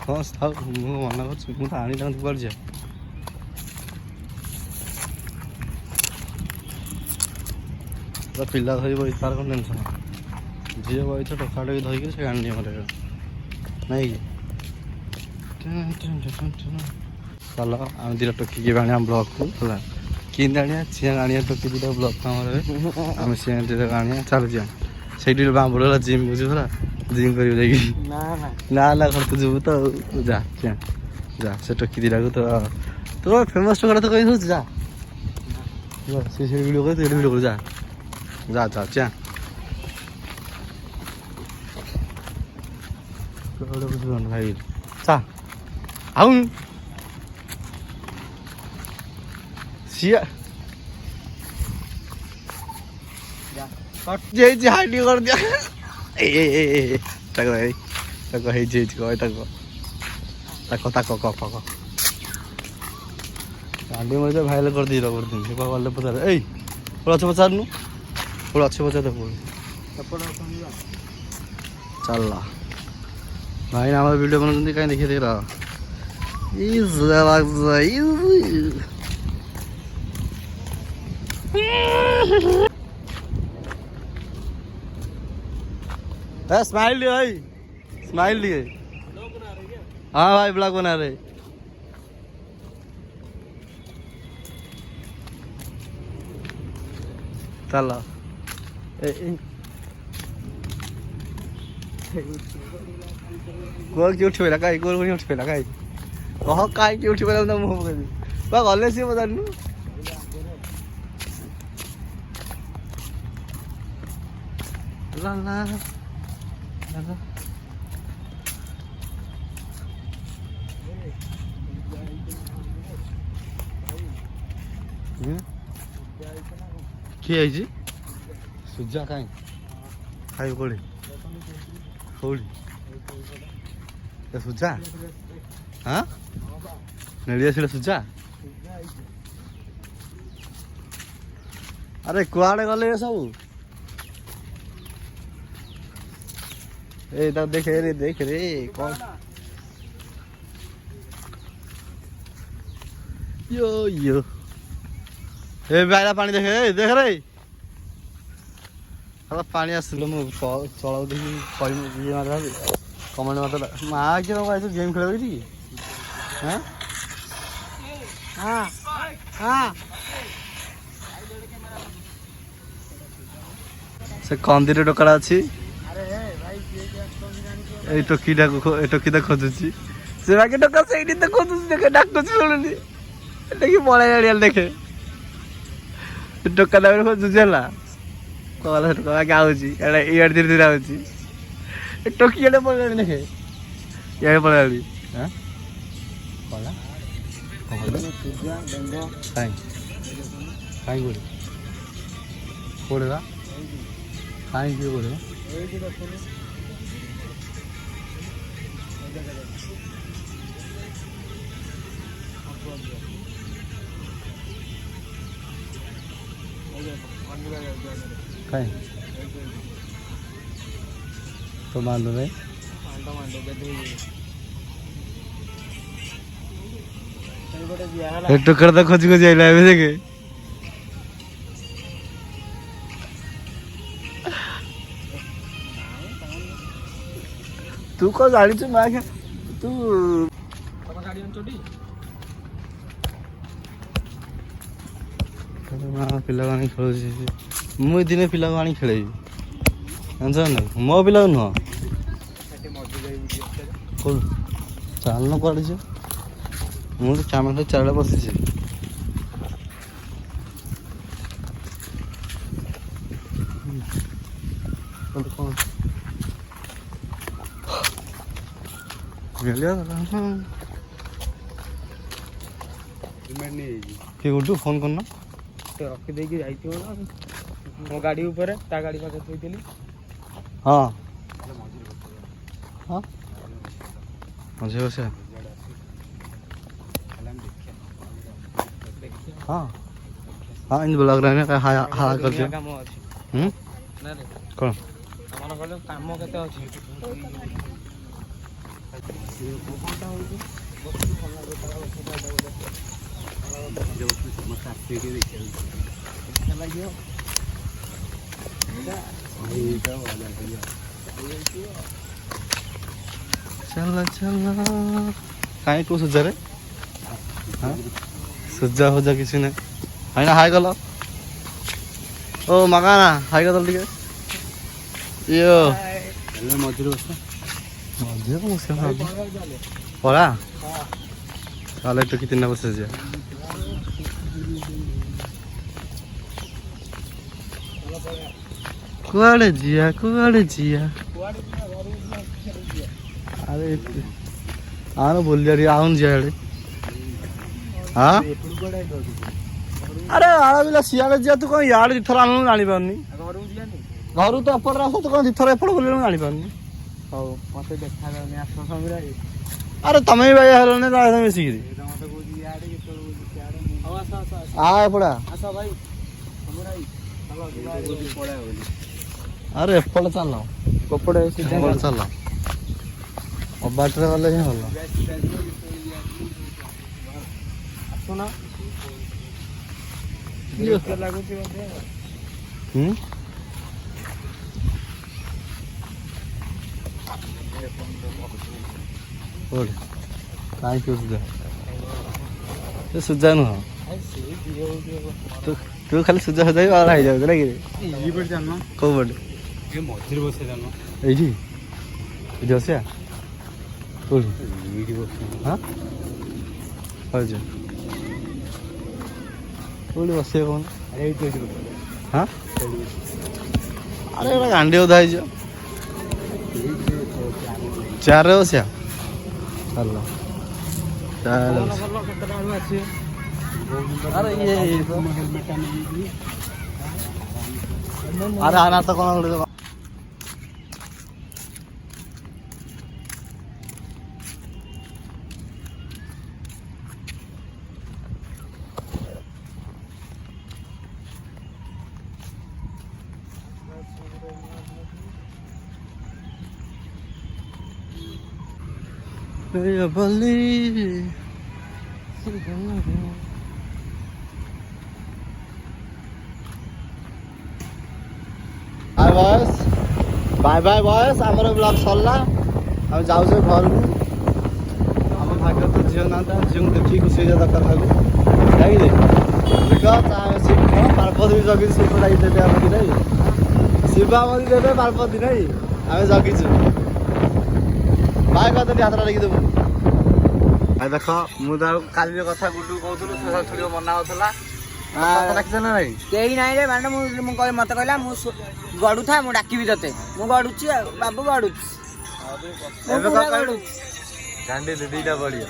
ହଁ ସାଉ ମୁଁ ମନା କରୁଛି ମୁଁ ତ ଆଣିଥାନ୍ତି କୁଆଡ଼େ ଯିବା ପିଲା ଧରି ବହି ତାର କ'ଣ ଟେନସନ୍ ଝିଅ ବହିଛ ଟୋକାଟେ ବି ଧରିକି ସେ ଆଣିନି ମତେ ନାଇଁ କି ଚାଲ ଆମେ ଦୁଇଟା ଟୋକିକି ଆଣିବା ବ୍ଲକ୍କୁ ହେଲା କେମିତି ଆଣିବା ଚିଆଁ ଆଣିବା ଟୋକି ଦୁଇଟା ବ୍ଲକ୍ ଆମର ଆମେ ଚିଆଁ ଦୁଇଟା ଆଣିବା ଚାଲ ଯିବା ସେଇଠି ବାମ୍ବୁଡ଼ ହେଲା ଜିମ୍ ବୁଝିବୁ ହେଲା ଜିମ୍ କରିବୁ ଯାଇକି ନା ନା ଘର ତୁ ଯିବୁ ତ ଯା ଚିଆଁ ଯା ସେ ଟୋକି ଦୁଇଟାକୁ ତ ତୁ ଫେମସ୍ ଟୋକାଟା ତ କହି ଦେଉଛି ଯା ସେ ଭିଡ଼ିଓ କରି ତୁ ଏଠି ଭିଡ଼ିଓ କରୁ ଯା ଯା ଯା ଚିଆଁ ବୁଝିପାରୁନି ଭାଇ ଚା ଆଉ ସିଏ ହେଇଛି ହାଇ ଟିକେ କରିଦିଅ ତାକୁ ଭାଇ ତାକୁ ହେଇଛି କହ ତାକୁ ଗାଣ୍ଡି ମରିଚ ଭାଇଲେ କରିଦେଇ ରଖୁଛନ୍ତି ସେ ଗଲେ ପଚାରେ ଏଇ କୋଉଠି ଅଛି ପଚାରୁନୁ କୋଉଠି ଅଛି ପଚାର ଚାଲ ଭାଇ ଆମର ଭିଡ଼ିଓ ବନାଉଛନ୍ତି କାହିଁ ଦେଖି ଦେଖ स्माइल दिए भाई स्माइल दिए हाँ भाई ब्लॉग बना रहे चलो कोई क्यों उठे लगा कोई नहीं उठे लगा कह कहीं क्यों उठे ना मुँह पकड़ी गले सी पचारू किए आई सुजा कहीं खाई कोड़ी कोड़ी सुजा हाँ नेड़िया से सुजा अरे कुआड़े गले सब ए देख रे कौन यो यो ए बाइला पानी देख रे पानी आसलो मु चलाऊ देखी कमेंट मत माँ किए तुम गेम खेल से कंदीर टोकड़ा अच्छी टोकीटा खोजुची से बाकी टोका से खोजुची देखे डाकुची शुणुनी देखी पड़े आड़िया देखे टोका खोजुची है कहला टोका बाकी आउची इे धीरे धीरे आउची टोकी इे पड़े देखे इे पड़े हाँ कहला कहीं कोड़े कहीं किए कोड़े कहीं तो मान लो नहीं टोकरा तो खोजी खोजी आइला देखे तू कौन जानी तू मैं तू पिला खेल मुझे दिने पिला खेल ना मो पिला नुह चाल कड़े मुझे कैमेरा चार बसी किए फोन करना रखी मो गाड़ी ऊपर ता गाड़ी पाखे थी हाँ हाँ मजे बस हाँ हाँ इन ब्लॉग रहे हाँ हाँ कर कौन कम केते अछि चला चला कहीं को सुजा रे सुजा हो जा किसी ने है ना हाय गलो ओ मगाना हाय गलो ठीक है यो मजूर बस मजूर मुश्किल है पड़ा चले तो कितना बस जा कुआड़े जिया अरे आनो बोल रही आउन जाए हाँ अरे आड़ा बिला सियाड़े जिया तू कौन यार दिथर आनु जानी पारनी घर तो एपट रास्ता तो कौन दिथर एपट बोले जानी पारनी ହଉ ମତେ ଦେଖାଯାଉନି ଆସ ସମୟରେ अरे तमें भी भाई हेलो ने दादा में सीरी ମତେ କହୁଛି ଇଆଡେ କେତେବେଳେ କହୁଛି ସିଆଡେ ହଉ ଆସ ଆସ ଆସ आ एपड़ा ଆସ ଭାଇ ସମୟରେ ଚାଲ ପଳା ବୋଲି अरे एपट चलो କପଡେ ସିଧା एपट चलो अब बाटरे वाले ही होला ଆସୁନ ଲାଗୁଛି ମତେ ओले काई क्यों सुजा ये सुजा नु तू खाली सुजा सुजा ही और आ जाओ ना कि ଇଏ ପଟେ ଜାନ को बड़े ଏ ମଝିରେ ବସେ ଜାନ ଏଇଠି ଏଇଠି ବସିଆ କୋଉଠି ଏଇଠି ବସେ ହଁ ହଉ ଯା କୋଉଠି ବସିଆ କହୁନ ଆରେ ଏଇଠି ଏଇଠି ବସେ ହଁ ଆରେ ଏଟା ଗାଣ୍ଡି ଓଦା ହେଇଯିବ ଚାର ରେ ବସିଆ ଚାଲ ଚାଲ ଭଲ କେତେ ଟଙ୍କା ଆସିବ अरे ये ହେଲମେଟ ଟା ନେଇକି अरे आना तो कौन उड़े ये बल्ली हाय बॉयस बाय बाय बॉयस आमर ब्लॉग सरला हम जाऊ से घर को हम भाग्य तो झील ना था झील देखी खुशी जा दरकार खाली जाई दे देखो ता सीट पार्वती जगी सीट पड़ाई देबे हम कि नहीं शिवामती देबे पार्वती नहीं हमें जगी छु बाय कहते हाथ लगी देबो आ देखो मु तो काली कथा गुडू कहथुलो से छुड़ियो मना होतला କେହି ନାହିଁ ରେ ବାଣ୍ଡ ମୁଁ ମତେ କହିଲା ମୁଁ ଗଡୁଥା ମୁଁ ଡାକିବି ତତେ ମୁଁ ଗଡୁଛି ଆଉ ବାବୁ ଗଡୁଛି ଏବେ କଣ ଗାଣ୍ଡି ଦିଟା ପଡିବ